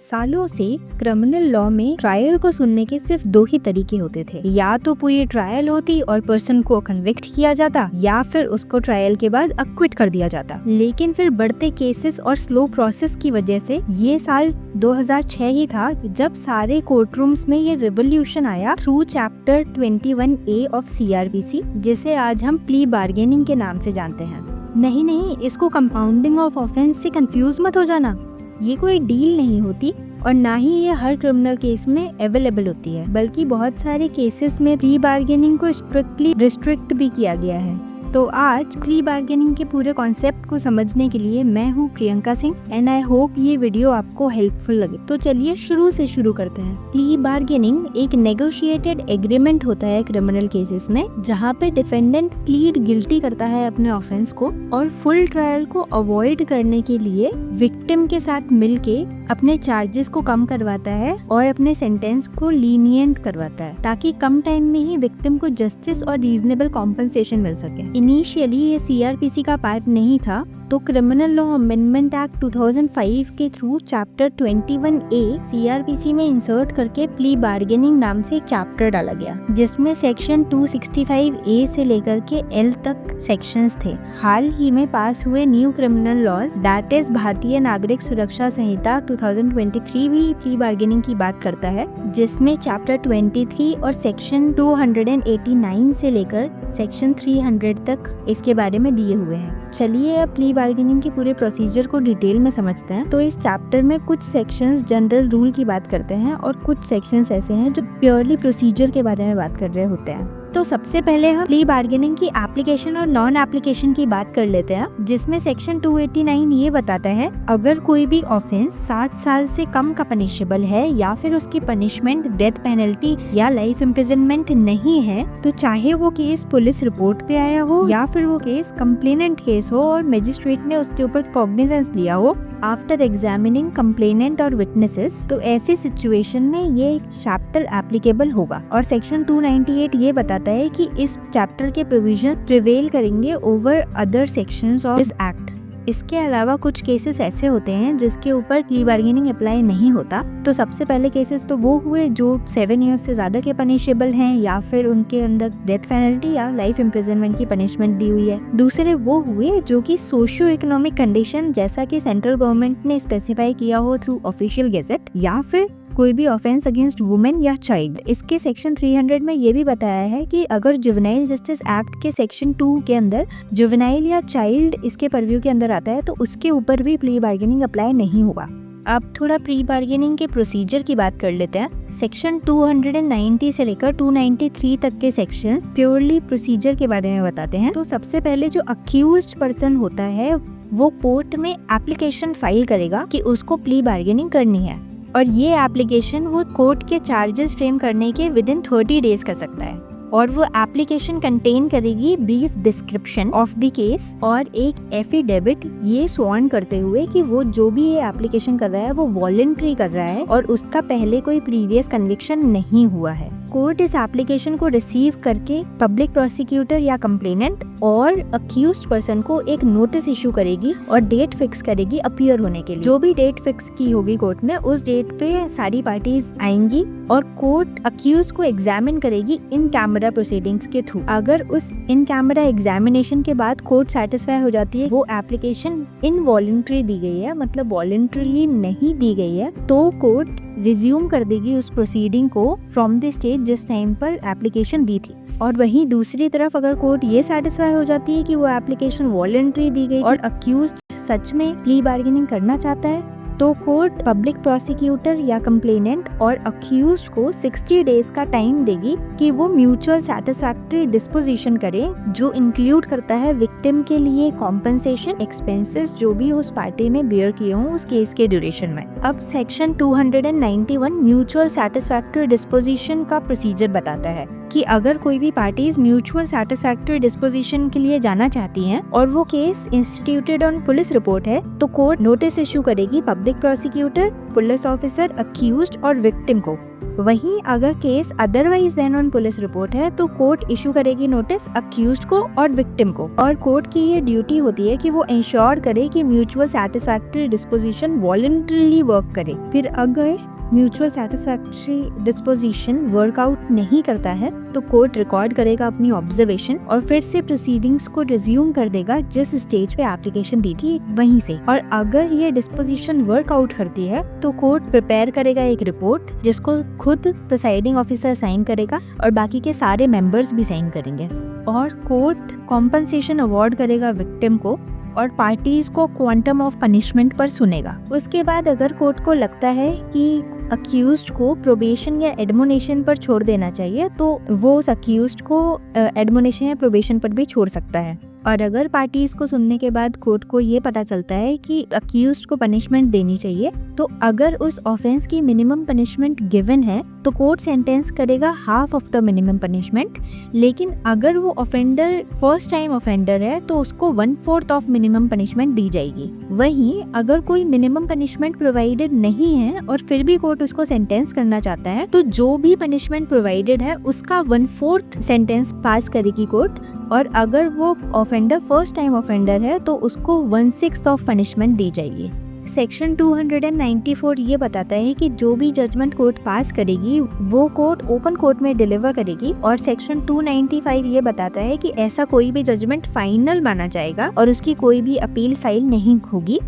सालों से criminal law में ट्रायल को सुनने के सिर्फ दो ही तरीके होते थे, या तो पूरी ट्रायल होती और पर्सन को कन्विक्ट किया जाता या फिर उसको ट्रायल के बाद अक्विट कर दिया जाता। लेकिन फिर बढ़ते केसेस और स्लो प्रोसेस की वजह से ये साल 2006 ही था जब सारे कोर्ट रूम्स में ये रिवोल्यूशन आया through chapter 21A of CRPC, जिसे आज हम प्ली बार्गेनिंग के नाम से जानते हैं। नहीं, इसको कंपाउंडिंग ऑफ ऑफेंस से कंफ्यूज मत हो जाना। ये कोई डील नहीं होती और ना ही ये हर क्रिमिनल केस में अवेलेबल होती है, बल्कि बहुत सारे केसेस में प्ली बार्गेनिंग को स्ट्रिक्टली रिस्ट्रिक्ट भी किया गया है। तो आज प्ली बार्गेनिंग के पूरे कॉन्सेप्ट को समझने के लिए मैं हूँ Priyanka Singh and I hope ये वीडियो आपको हेल्पफुल लगे। तो चलिए शुरू करते हैं। प्ली बार्गेनिंग एक नेगोशिएटेड एग्रीमेंट होता है क्रिमिनल केसेस में, जहाँ पे डिफेंडेंट प्लीड गिल्टी करता है अपने ऑफेंस को और फुल ट्रायल को अवॉइड करने के लिए विक्टिम के साथ मिलके अपने चार्जेस को कम करवाता है और अपने सेंटेंस को लीनियंट करवाता है, ताकि कम टाइम में ही विक्टिम को जस्टिस और रीजनेबल कॉम्पनसेशन मिल सके। इनिशियली ये CRPC का पार्ट नहीं था, तो क्रिमिनल लॉ अमेंडमेंट एक्ट 2005 के थ्रू चैप्टर 21A CRPC में इंसर्ट करके प्ली बार्गेनिंग नाम से एक चैप्टर डाला गया, जिसमें सेक्शन 265A से लेकर के L तक सेक्शंस थे। हाल ही में पास हुए new criminal laws that is Bharatiya Nagarik सुरक्षा संहिता 2023 भी प्ली बार्गेनिंग की बात करता है, जिसमें चैप्टर 23 और सेक्शन 289 से लेकर सेक्शन 300 तक इसके बारे में दिए हुए हैं। चलिए अब प्ली बार्गेनिंग के पूरे प्रोसीजर को डिटेल में समझते हैं। तो इस चैप्टर में कुछ सेक्शंस जनरल रूल की बात करते हैं और कुछ सेक्शंस ऐसे हैं जो प्योरली प्रोसीजर के बारे में बात कर रहे होते हैं। तो सबसे पहले हम प्ली बार्गेनिंग की एप्लीकेशन और नॉन एप्लीकेशन की बात कर लेते हैं, जिसमें सेक्शन 289 ये बताता है अगर कोई भी ऑफेंस 7 साल से कम का पनिशेबल है या फिर उसकी पनिशमेंट डेथ पेनल्टी या लाइफ इम्प्रिजनमेंट नहीं है, तो चाहे वो केस पुलिस रिपोर्ट पे आया हो या फिर वो केस कंप्लेनेंट केस हो और मजिस्ट्रेट ने उसके ऊपर कॉग्निजेंस लिया हो आफ्टर एग्जामिनिंग कंप्लेनेंट और विटनेसेस, तो ऐसी सिचुएशन में ये चैप्टर एप्लीकेबल होगा। और सेक्शन 298 ये बताता है कि इस चैप्टर के प्रोविजन प्रिवेल करेंगे over other sections of this act. इसके अलावा कुछ केसेस ऐसे होते हैं जिसके ऊपर प्ली बार्गेनिंग अप्लाई नहीं होता। तो सबसे पहले केसेस तो वो हुए जो 7 ईयर्स से ज्यादा के पनिशेबल हैं या फिर उनके अंदर डेथ पेनल्टी या लाइफ इम्प्रिजनमेंट की पनिशमेंट दी हुई है। दूसरे वो हुए जो कि सोशियो इकोनॉमिक कंडीशन जैसा कि सेंट्रल गवर्नमेंट ने स्पेसिफाई किया हो थ्रू ऑफिशियल गेजेट, या फिर कोई भी ऑफेंस अगेंस्ट वुमेन या चाइल्ड। इसके सेक्शन 300 में ये भी बताया है कि अगर जुवेनाइल जस्टिस एक्ट के सेक्शन 2 के अंदर जुवेनाइल या चाइल्ड इसके परव्यू के अंदर आता है तो उसके ऊपर भी प्ली बार्गेनिंग अप्लाई नहीं होगा। अब थोड़ा प्ली बार्गेनिंग के प्रोसीजर की बात कर लेते हैं। सेक्शन 290 से लेकर 293 तक के सेक्शंस प्योरली प्रोसीजर के बारे में बताते हैं। तो सबसे पहले जो अक्यूज्ड पर्सन होता है वो कोर्ट में एप्लीकेशन फाइल करेगा कि उसको प्ली बार्गेनिंग करनी है, और ये एप्लीकेशन वो कोर्ट के चार्जेस फ्रेम करने के विद इन 30 डेज कर सकता है। और वो एप्लीकेशन कंटेन करेगी brief description of the case और एक एफिडेविट ये स्वॉर्न करते हुए कि वो जो भी ये एप्लीकेशन कर रहा है वो वॉलंटरी कर रहा है और उसका पहले कोई प्रीवियस कन्विक्शन नहीं हुआ है। कोर्ट इस एप्लीकेशन को रिसीव करके पब्लिक प्रोसिक्यूटर या कंप्लेनेंट और अक्यूज्ड पर्सन को एक नोटिस इशू करेगी और डेट फिक्स करेगी अपीयर होने के लिए। जो भी डेट फिक्स की होगी कोर्ट ने, उस डेट पे सारी पार्टीज आएंगी और कोर्ट अक्यूज को एग्जामिन करेगी इन कैमरा प्रोसीडिंग्स के थ्रू। अगर उस इन कैमरा एग्जामिनेशन के बाद कोर्ट सेटिस्फाई हो जाती है वो एप्लीकेशन इनवॉलंटरी दी गई है, मतलब वॉलंटरीली नहीं दी गई है, तो कोर्ट रिज्यूम कर देगी उस प्रोसीडिंग को फ्रॉम द स्टेज जिस टाइम पर एप्लीकेशन दी थी। और वहीं दूसरी तरफ अगर कोर्ट ये सेटिस्फाई हो जाती है कि वो एप्लीकेशन वॉलंटरी दी गई और अक्यूज्ड सच में प्ली बार्गेनिंग करना चाहता है, तो कोर्ट पब्लिक प्रोसिक्यूटर या कंप्लेनेंट और अक्यूज्ड को 60 डेज का टाइम देगी कि वो म्यूचुअल सैटिस्फैक्टरी डिस्पोजिशन करे, जो इंक्लूड करता है विक्टिम के लिए कॉम्पनसेशन एक्सपेंसेस जो भी उस पार्टी में बेयर किए हों उस केस के ड्यूरेशन में। अब सेक्शन 291 म्यूचुअल सैटिस्फैक्टरी डिस्पोजिशन का प्रोसीजर बताता है कि अगर कोई भी पार्टीज म्यूचुअल सैटिस्फैक्टरी डिस्पोजिशन के लिए जाना चाहती हैं और वो case instituted on police report है, तो कोर्ट नोटिस इशू करेगी public public prosecutor, police officer, accused और विक्टिम को। वहीं अगर case otherwise then on police report है तो कोर्ट इशू करेगी नोटिस अक्यूज्ड को और विक्टिम को। और कोर्ट की ये ड्यूटी होती है कि वो इंश्योर करे कि mutual satisfactory disposition voluntarily work करे। फिर अगर म्यूचुअल सैटिस्फैक्टरी डिस्पोजिशन वर्कआउट नहीं करता है तो कोर्ट रिकॉर्ड करेगा अपनी ऑब्जर्वेशन और फिर से प्रोसीडिंग्स को रिज्यूम कर देगा जिस स्टेज पे एप्लीकेशन दी थी वहीं से। और अगर ये डिस्पोजिशन वर्कआउट करती है तो कोर्ट प्रिपेयर करेगा एक रिपोर्ट जिसको खुद प्रिसाइडिंग ऑफिसर साइन करेगा और बाकी के सारे मेंबर्स भी साइन करेंगे। और कोर्ट कॉम्पनसेशन अवार्ड करेगा विक्टिम को और पार्टीज को क्वांटम ऑफ पनिशमेंट पर सुनेगा। उसके बाद अगर कोर्ट को लगता है कि अक्यूज्ड को प्रोबेशन या एडमोनेशन पर छोड़ देना चाहिए तो वो उस अक्यूज्ड को एडमोनेशन या प्रोबेशन पर भी छोड़ सकता है। और अगर पार्टीज को सुनने के बाद कोर्ट को ये पता चलता है कि अक्यूज्ड को पनिशमेंट देनी चाहिए तो अगर उस ऑफेंस की मिनिमम पनिशमेंट गिवन है तो कोर्ट सेंटेंस करेगा half of the minimum punishment. लेकिन अगर वो ऑफेंडर फर्स्ट टाइम ऑफेंडर है तो उसको 1/4 ऑफ मिनिमम पनिशमेंट दी जाएगी। वहीं अगर कोई मिनिमम पनिशमेंट प्रोवाइडेड नहीं है और फिर भी कोर्ट उसको सेंटेंस करना चाहता है तो जो भी पनिशमेंट प्रोवाइडेड है उसका 1/4 सेंटेंस पास करेगी कोर्ट। और अगर वो ऑफेंडर फर्स्ट टाइम ऑफेंडर है तो उसको 1/6 ऑफ पनिशमेंट दी जाएगी। सेक्शन 294 ये बताता है कि जो भी जजमेंट कोर्ट पास करेगी वो कोर्ट ओपन कोर्ट में डिलीवर करेगी। और सेक्शन 295 ये बताता है कि ऐसा कोई भी जजमेंट फाइनल माना जाएगा और उसकी कोई भी अपील फाइल नहीं होगी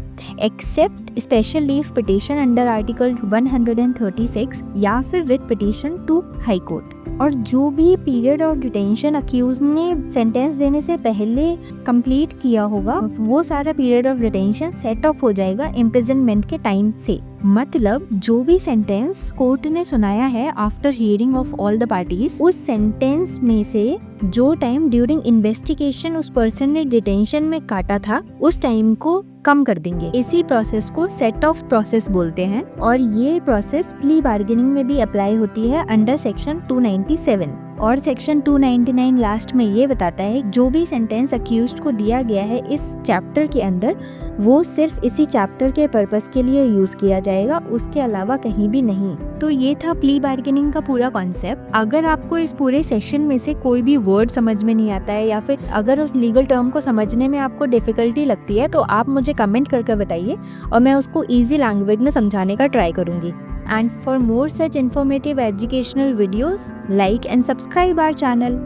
except special leave petition under article 136 या फिर writ petition to high court. और जो भी पीरियड ऑफ डिटेंशन अक्यूज ने सेंटेंस देने से पहले कंप्लीट किया होगा वो सारा period of detention set off हो जाएगा इम्प्रिजनमेंट के टाइम से। मतलब जो भी सेंटेंस कोर्ट ने सुनाया है after hearing of all the parties उस सेंटेंस में से जो टाइम ड्यूरिंग इन्वेस्टिगेशन उस पर्सन ने डिटेंशन में काटा था उस टाइम को कम कर देंगे। इसी प्रोसेस को सेट ऑफ प्रोसेस बोलते हैं और ये प्रोसेस प्ली बार्गेनिंग में भी अप्लाई होती है अंडर सेक्शन 297। और सेक्शन 299 लास्ट में ये बताता है जो भी सेंटेंस अक्यूज्ड को दिया गया है इस चैप्टर के अंदर वो सिर्फ इसी चैप्टर के पर्पस के लिए यूज किया जाएगा, उसके अलावा कहीं भी नहीं। तो ये था प्ली बार्गेनिंग का पूरा कॉन्सेप्ट। अगर आपको इस पूरे सेशन में से कोई भी वर्ड समझ में नहीं आता है या फिर अगर उस लीगल टर्म को समझने में आपको डिफिकल्टी लगती है तो आप मुझे कमेंट करके बताइए और मैं उसको ईजी लैंग्वेज में समझाने का ट्राई करूंगी। And for more such informative educational videos, like and subscribe our channel.